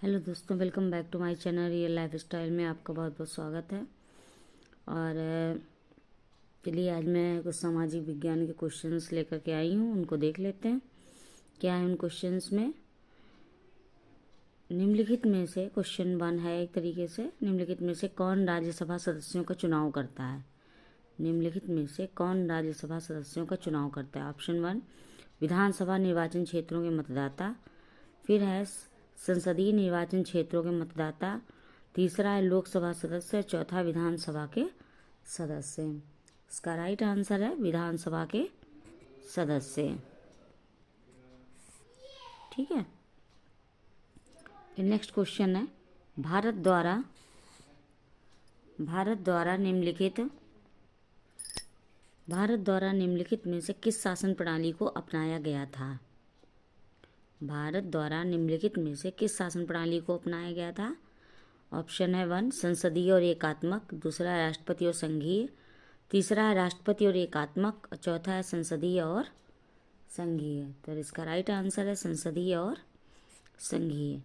Hello दोस्तों, welcome back to my channel real lifestyle में आपका बहुत बहुत स्वागत है। और चलिए आज मैं कुछ सामाजिक विज्ञान के क्वेश्चंस लेकर के आई हूँ, उनको देख लेते हैं क्या है उन क्वेश्चंस में। निम्नलिखित में से क्वेश्चन 1 है एक तरीके से, निम्नलिखित में से कौन राज्यसभा सदस्यों का चुनाव करता है। निम्नलिखित में से कौन राज्यसभा सदस्यों का चुनाव करता है। ऑप्शन 1 विधानसभा निर्वाचन क्षेत्रों के मतदाता, फिर है संसदीय निर्वाचन क्षेत्रों के मतदाता, तीसरा है लोकसभा सदस्य, चौथा विधानसभा के सदस्य। इसका राइट आंसर है विधानसभा के सदस्य। ठीक है, नेक्स्ट क्वेश्चन है भारत द्वारा निम्नलिखित में से किस शासन प्रणाली को अपनाया गया था। भारत द्वारा निम्नलिखित में से किस शासन प्रणाली को अपनाया गया था। ऑप्शन है 1 संसदीय और एकात्मक, दूसरा है राष्ट्रपति और संघीय, तीसरा है राष्ट्रपति और एकात्मक, चौथा है संसदीय और संघीय। तो इसका राइट आंसर है संसदीय और संघीय।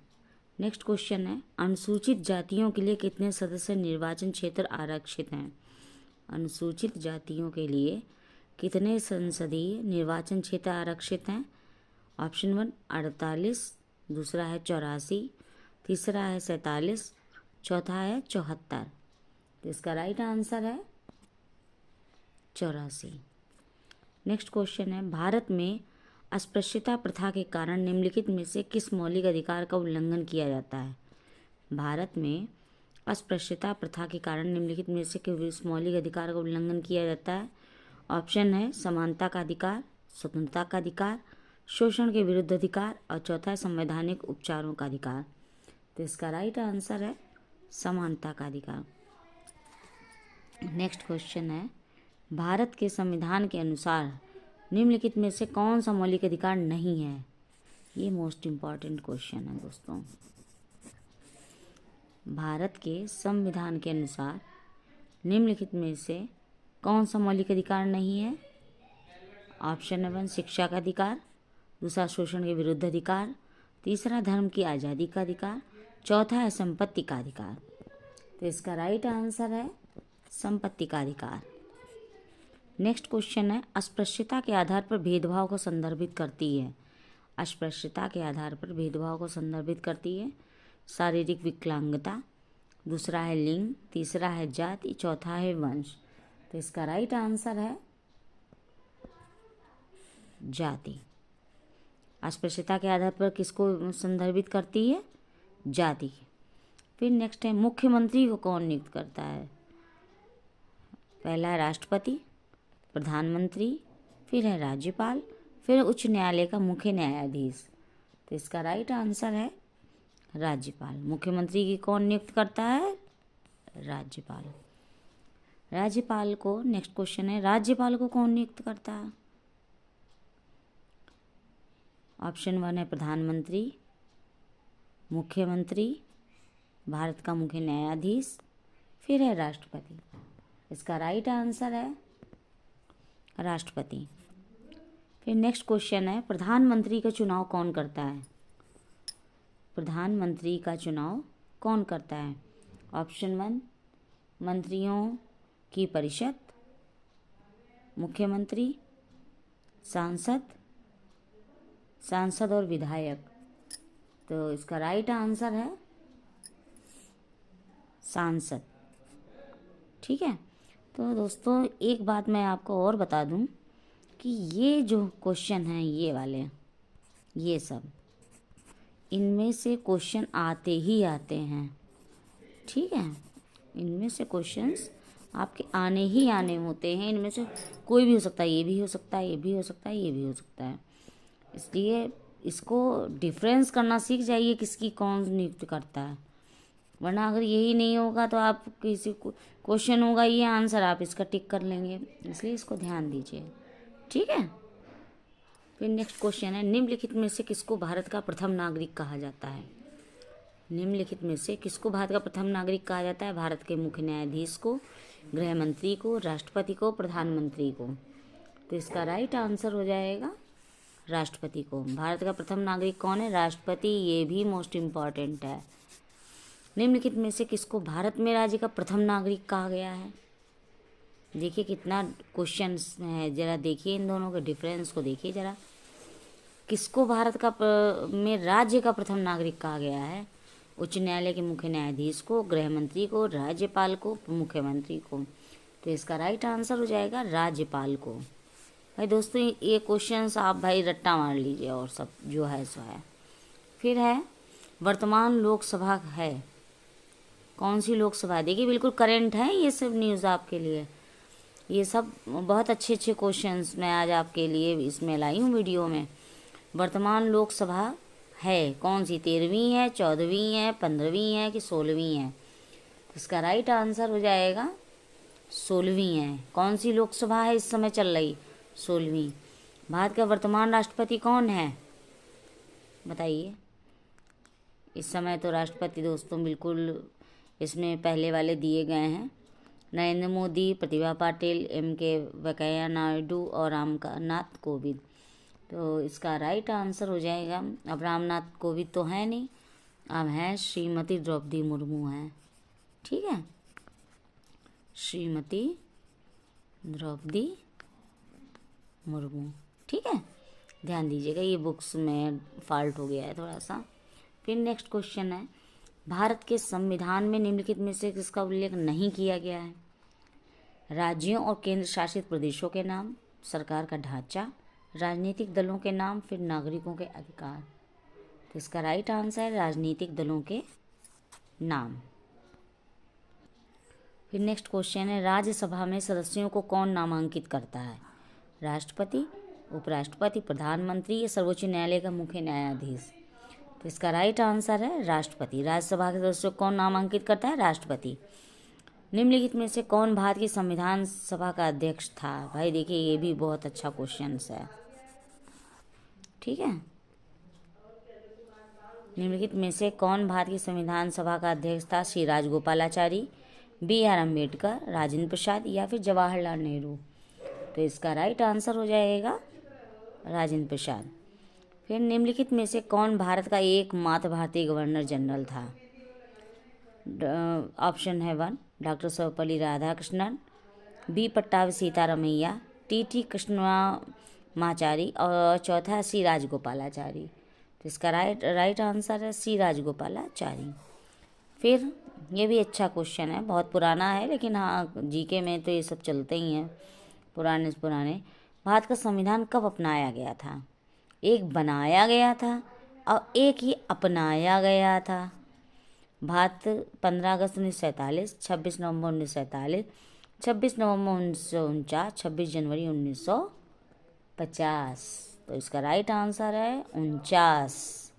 नेक्स्ट क्वेश्चन है अनुसूचित जातियों के लिए कितने सदस्य निर्वाचन क्षेत्र आरक्षित हैं। अनुसूचित जातियों के लिए कितने संसदीय निर्वाचन क्षेत्र आरक्षित हैं। ऑप्शन 1 48, दूसरा है 84, तीसरा है 47, चौथा है 74। तो इसका राइट आंसर है 84। नेक्स्ट क्वेश्चन है भारत में अस्पृश्यता प्रथा के कारण निम्नलिखित में से किस मौलिक अधिकार का उल्लंघन किया जाता है। भारत में अस्पृश्यता प्रथा के कारण निम्नलिखित में से किस मौलिक अधिकार का उल्लंघन किया जाता है। ऑप्शन है समानता का अधिकार, स्वतंत्रता का अधिकार, शोषण के विरुद्ध अधिकार, और चौथा है संवैधानिक उपचारों का अधिकार। तो इसका राइट आंसर है समानता का अधिकार। नेक्स्ट क्वेश्चन है भारत के संविधान के अनुसार निम्नलिखित में से कौन सा मौलिक अधिकार नहीं है। ये मोस्ट इम्पॉर्टेंट क्वेश्चन है दोस्तों। भारत के संविधान के अनुसार निम्नलिखित में से कौन सा मौलिक अधिकार नहीं है। ऑप्शन है 1 शिक्षा का अधिकार, दूसरा शोषण के विरुद्ध अधिकार, तीसरा धर्म की आज़ादी का अधिकार, चौथा है संपत्ति का अधिकार। तो इसका राइट आंसर है संपत्ति का अधिकार। नेक्स्ट क्वेश्चन है अस्पृश्यता के आधार पर भेदभाव को संदर्भित करती है। अस्पृश्यता के आधार पर भेदभाव को संदर्भित करती है शारीरिक विकलांगता, दूसरा है लिंग, तीसरा है जाति, चौथा है वंश। तो इसका राइट आंसर है जाति। अस्पृश्यता के आधार पर किसको संदर्भित करती है, जाति। फिर नेक्स्ट है मुख्यमंत्री को कौन नियुक्त करता है। पहला है राष्ट्रपति, प्रधानमंत्री, फिर है राज्यपाल, फिर उच्च न्यायालय का मुख्य न्यायाधीश। तो इसका राइट आंसर है राज्यपाल। मुख्यमंत्री की कौन नियुक्त करता है, राज्यपाल। राज्यपाल को नेक्स्ट क्वेश्चन है राज्यपाल को कौन नियुक्त करता है। ऑप्शन 1 है प्रधानमंत्री, मुख्यमंत्री, भारत का मुख्य न्यायाधीश, फिर है राष्ट्रपति। इसका राइट आंसर है राष्ट्रपति। फिर नेक्स्ट क्वेश्चन है प्रधानमंत्री का चुनाव कौन करता है। प्रधानमंत्री का चुनाव कौन करता है। ऑप्शन 1 मंत्रियों की परिषद, मुख्यमंत्री, सांसद और विधायक। तो इसका राइट आंसर है सांसद। ठीक है, तो दोस्तों एक बात मैं आपको और बता दूं कि ये जो क्वेश्चन हैं ये वाले, ये सब इनमें से क्वेश्चन आते ही आते हैं। ठीक है, इनमें से क्वेश्चंस आपके आने ही आने होते हैं। इनमें से कोई भी हो सकता है, ये भी हो सकता है, ये भी हो सकता है, ये भी हो सकता है। इसलिए इसको डिफरेंस करना सीख जाइए किसकी कौन नियुक्त करता है, वरना अगर यही नहीं होगा तो आप किसी को क्वेश्चन होगा ये आंसर आप इसका टिक कर लेंगे। इसलिए इसको ध्यान दीजिए। ठीक है, फिर नेक्स्ट क्वेश्चन है निम्नलिखित में से किसको भारत का प्रथम नागरिक कहा जाता है। निम्नलिखित में से किसको भारत का प्रथम नागरिक कहा जाता है। भारत के मुख्य न्यायाधीश को, गृह मंत्री को, राष्ट्रपति को, प्रधानमंत्री को। तो इसका राइट आंसर हो जाएगा राष्ट्रपति को। भारत का प्रथम नागरिक कौन है? राष्ट्रपति। ये भी मोस्ट इम्पॉर्टेंट है। निम्नलिखित में से किसको भारत में राज्य का प्रथम नागरिक कहा गया है? देखिए कितना क्वेश्चंस है, जरा देखिए इन दोनों के डिफरेंस को देखिए जरा। किसको भारत का में राज्य का प्रथम नागरिक कहा गया है? उच्च न्यायालय के मुख्य न्यायाधीश को, गृह मंत्री को, राज्यपाल को, मुख्यमंत्री को। तो इसका राइट आंसर हो जाएगा राज्यपाल को। भाई दोस्तों ये क्वेश्चंस आप भाई रट्टा मार लीजिए और सब जो है सो है। फिर है वर्तमान लोकसभा है कौन सी लोकसभा? देखिए बिल्कुल करेंट है ये सब न्यूज़ आपके लिए। ये सब बहुत अच्छे अच्छे क्वेश्चंस मैं आज आपके लिए इसमें लाई हूँ वीडियो में। वर्तमान लोकसभा है कौन सी? 13वीं है, 14वीं है, 15वीं है कि 16वीं है? इसका राइट आंसर हो जाएगा 16वीं है। कौन सी लोकसभा है इस समय चल रही? 16वीं। भारत का वर्तमान राष्ट्रपति कौन है बताइए? इस समय तो राष्ट्रपति दोस्तों बिल्कुल इसमें पहले वाले दिए गए हैं, नरेंद्र मोदी, प्रतिभा पाटिल, MK वेंकैया नायडू और रामनाथ कोविंद। तो इसका राइट आंसर हो जाएगा, अब रामनाथ कोविंद तो है नहीं, अब है श्रीमती द्रौपदी मुर्मू हैं। ठीक है, श्रीमती द्रौपदी मुर्मू। ठीक है, ध्यान दीजिएगा ये बुक्स में फॉल्ट हो गया है थोड़ा सा। फिर नेक्स्ट क्वेश्चन है, भारत के संविधान में निम्नलिखित में से किसका उल्लेख नहीं किया गया है? राज्यों और केंद्र शासित प्रदेशों के नाम, सरकार का ढांचा, राजनीतिक दलों के नाम, फिर नागरिकों के अधिकार। तो इसका राइट आंसर है राजनीतिक दलों के नाम। फिर नेक्स्ट क्वेश्चन है, राज्यसभा में सदस्यों को कौन नामांकित करता है? राष्ट्रपति, उपराष्ट्रपति, प्रधानमंत्री या सर्वोच्च न्यायालय का मुख्य न्यायाधीश? तो इसका राइट आंसर है राष्ट्रपति। राज्यसभा के सदस्यों को कौन नामांकित करता है? राष्ट्रपति। निम्नलिखित में से कौन भारत की संविधान सभा का अध्यक्ष था? भाई देखिए ये भी बहुत अच्छा क्वेश्चन है। ठीक है, निम्नलिखित में से कौन भारत की संविधान सभा का अध्यक्ष था? श्री राजगोपालाचारी, BR अम्बेडकर, राजेंद्र प्रसाद या फिर जवाहरलाल नेहरू? तो इसका राइट आंसर हो जाएगा राजेंद्र प्रसाद। फिर निम्नलिखित में से कौन भारत का एकमात्र भारतीय गवर्नर जनरल था? ऑप्शन है 1 doctor Sarvepalli Radhakrishnan, B Pattabhi Sitaramayya, TT Krishnamachari और चौथा C राजगोपालाचारी। तो इसका राइट आंसर है C राजगोपालाचारी। फिर ये भी अच्छा क्वेश्चन है, बहुत पुराना है लेकिन हाँ GK में तो ये सब चलते ही हैं पुराने। भारत का संविधान कब अपनाया गया था? एक बनाया गया था और एक ही अपनाया गया था। भारत 15 अगस्त 1947, 26 नवंबर 1947, 26 नवंबर 1949, 26 जनवरी 1950। तो इसका राइट आंसर है 49,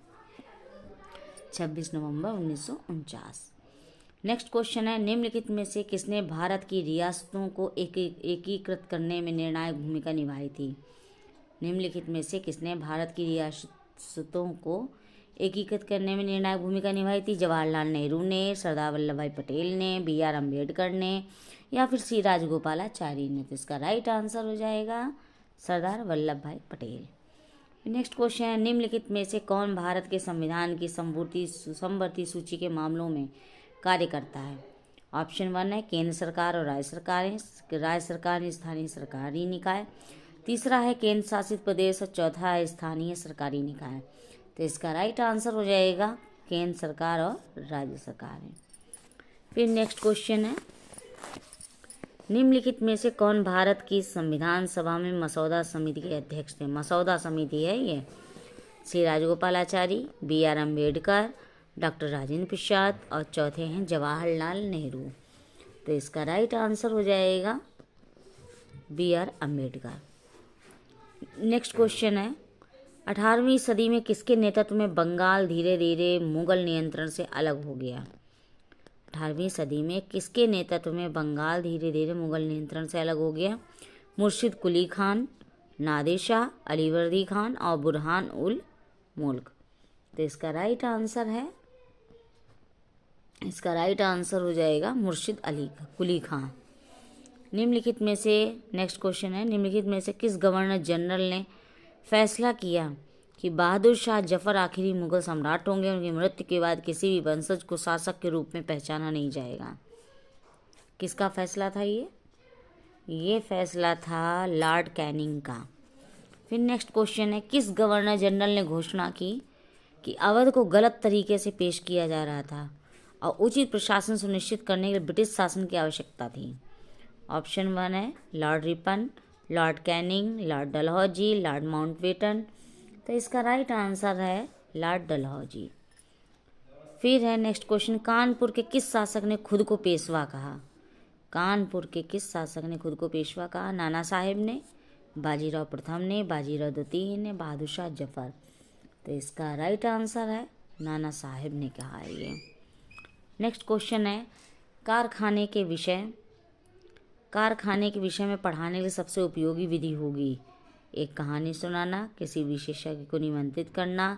26 नवंबर 1949। नेक्स्ट क्वेश्चन है, निम्नलिखित में से किसने भारत की रियासतों को एकीकृत करने में निर्णायक भूमिका निभाई थी? निम्नलिखित में से किसने भारत की रियासतों को एकीकृत करने में निर्णायक भूमिका निभाई थी? जवाहरलाल नेहरू ने, सरदार वल्लभ भाई पटेल ने, BR अम्बेडकर ने या फिर C राजगोपालाचारी ने? तो इसका राइट आंसर हो जाएगा सरदार वल्लभ भाई पटेल। नेक्स्ट क्वेश्चन है, निम्नलिखित में से कौन भारत के संविधान की समवर्ती सूची के मामलों में कार्य करता है? ऑप्शन 1 है केंद्र सरकार और राज्य सरकार, स्थानीय सरकारी निकाय, तीसरा है केंद्र शासित प्रदेश और चौथा है स्थानीय सरकारी निकाय। तो इसका राइट आंसर हो जाएगा केंद्र सरकार और राज्य सरकार है। फिर नेक्स्ट क्वेश्चन है, निम्नलिखित में से कौन भारत की संविधान सभा में मसौदा समिति के अध्यक्ष थे? मसौदा समिति है ये, श्री राजगोपालाचारी, BR अम्बेडकर, डॉक्टर राजेंद्र प्रसाद और चौथे हैं जवाहरलाल नेहरू। तो इसका राइट आंसर हो जाएगा BR अम्बेडकर। नेक्स्ट क्वेश्चन है, 18वीं सदी में किसके नेतृत्व में बंगाल धीरे धीरे मुगल नियंत्रण से अलग हो गया? 18वीं सदी में किसके नेतृत्व में बंगाल धीरे धीरे मुगल नियंत्रण से अलग हो गया? मुर्शिद कुली खान, नादिर शाह, अलीवर्दी खान और बुरहान उल मुल्क। तो इसका राइट आंसर हो जाएगा मुर्शिद कुली खान। निम्नलिखित में से नेक्स्ट क्वेश्चन है, निम्नलिखित में से किस गवर्नर जनरल ने फैसला किया कि बहादुर शाह जफर आखिरी मुगल सम्राट होंगे, उनकी मृत्यु के बाद किसी भी वंशज को शासक के रूप में पहचाना नहीं जाएगा। किसका फैसला था ये फैसला था लॉर्ड कैनिंग का। फिर नेक्स्ट क्वेश्चन है, किस गवर्नर जनरल ने घोषणा की कि अवध को गलत तरीके से पेश किया जा रहा था और उचित प्रशासन सुनिश्चित करने के लिए ब्रिटिश शासन की आवश्यकता थी? ऑप्शन 1 है Lord Ripon, Lord Canning, Lord Dalhousie, Lord Mountbatten. तो इसका राइट आंसर है लॉर्ड डलहौजी। फिर है नेक्स्ट क्वेश्चन, कानपुर के किस शासक ने खुद को पेशवा कहा? कानपुर के किस शासक ने खुद को पेशवा कहा? नाना साहेब ने, बाजीराव प्रथम ने, बाजीराव द्वितीय ने, बहादुर शाह जफर। तो इसका राइट आंसर है नाना साहेब ने कहा है ये। नेक्स्ट क्वेश्चन है, कारखाने के विषय में पढ़ाने के लिए सबसे उपयोगी विधि होगी? एक कहानी सुनाना, किसी विशेषज्ञ को निमंत्रित करना,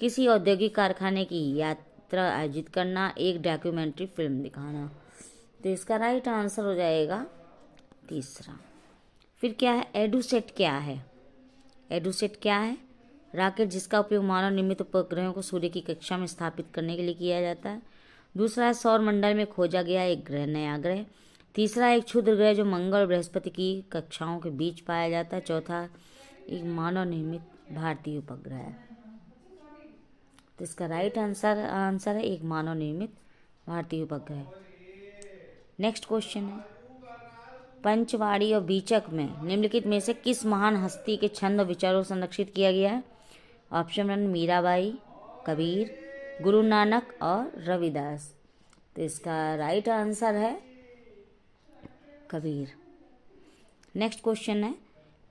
किसी औद्योगिक कारखाने की यात्रा आयोजित करना, एक डॉक्यूमेंट्री फिल्म दिखाना। तो इसका राइट आंसर हो जाएगा तीसरा। फिर क्या है, एडुसेट क्या है? एडुसेट क्या है? रॉकेट जिसका उपयोग मानव निर्मित उपग्रहों को सूर्य की कक्षा में स्थापित करने के लिए किया जाता है। दूसरा है, सौर मंडल में खोजा गया एक ग्रह, नया ग्रह। तीसरा, एक क्षुद्र ग्रह जो मंगल और बृहस्पति की कक्षाओं के बीच पाया जाता है। चौथा, एक मानव निर्मित भारतीय उपग्रह है। तो इसका राइट आंसर है एक मानव निर्मित भारतीय उपग्रह। नेक्स्ट क्वेश्चन है, पंचवाड़ी और बीचक में निम्नलिखित में से किस महान हस्ती के छंद और विचारों को संरक्षित किया गया है? ऑप्शन 1 मीराबाई, कबीर, गुरु नानक और रविदास। तो इसका राइट आंसर है कबीर। नेक्स्ट क्वेश्चन है,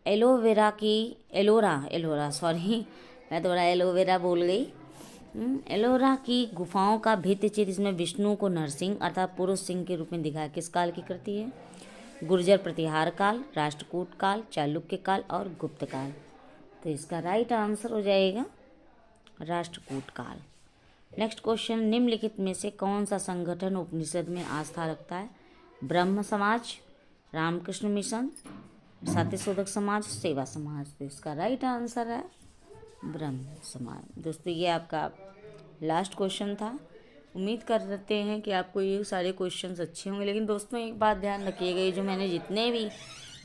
एलोवेरा मैं थोड़ा एलोवेरा बोल गई। एलोरा की गुफाओं का भित्ति चित्र इसमें विष्णु को नरसिंह अर्थात पुरुष सिंह के रूप में दिखाया। किस काल की कृति है? गुर्जर प्रतिहार काल, राष्ट्रकूट काल, चालुक्य काल और गुप्त काल। तो इसका राइट आंसर हो जाएगा राष्ट्रकूट काल। नेक्स्ट क्वेश्चन, निम्नलिखित में से कौन सा संगठन उपनिषद में आस्था रखता है? ब्रह्म समाज, रामकृष्ण मिशन, सत्यशोधक समाज, सेवा समाज। तो इसका राइट आंसर है ब्रह्म समाज। दोस्तों ये आपका लास्ट क्वेश्चन था। उम्मीद करते हैं कि आपको ये सारे क्वेश्चंस अच्छे होंगे। लेकिन दोस्तों एक बात ध्यान रखिएगा, जो मैंने जितने भी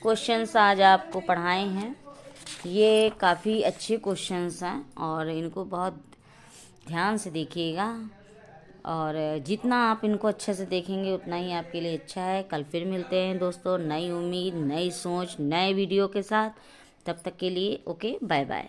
क्वेश्चंस आज आपको पढ़ाए हैं ये काफ़ी अच्छे क्वेश्चंस हैं और इनको बहुत ध्यान से देखिएगा। और जितना आप इनको अच्छे से देखेंगे उतना ही आपके लिए अच्छा है। कल फिर मिलते हैं दोस्तों, नई उम्मीद, नई सोच, नए वीडियो के साथ। तब तक के लिए ओके, बाय बाय।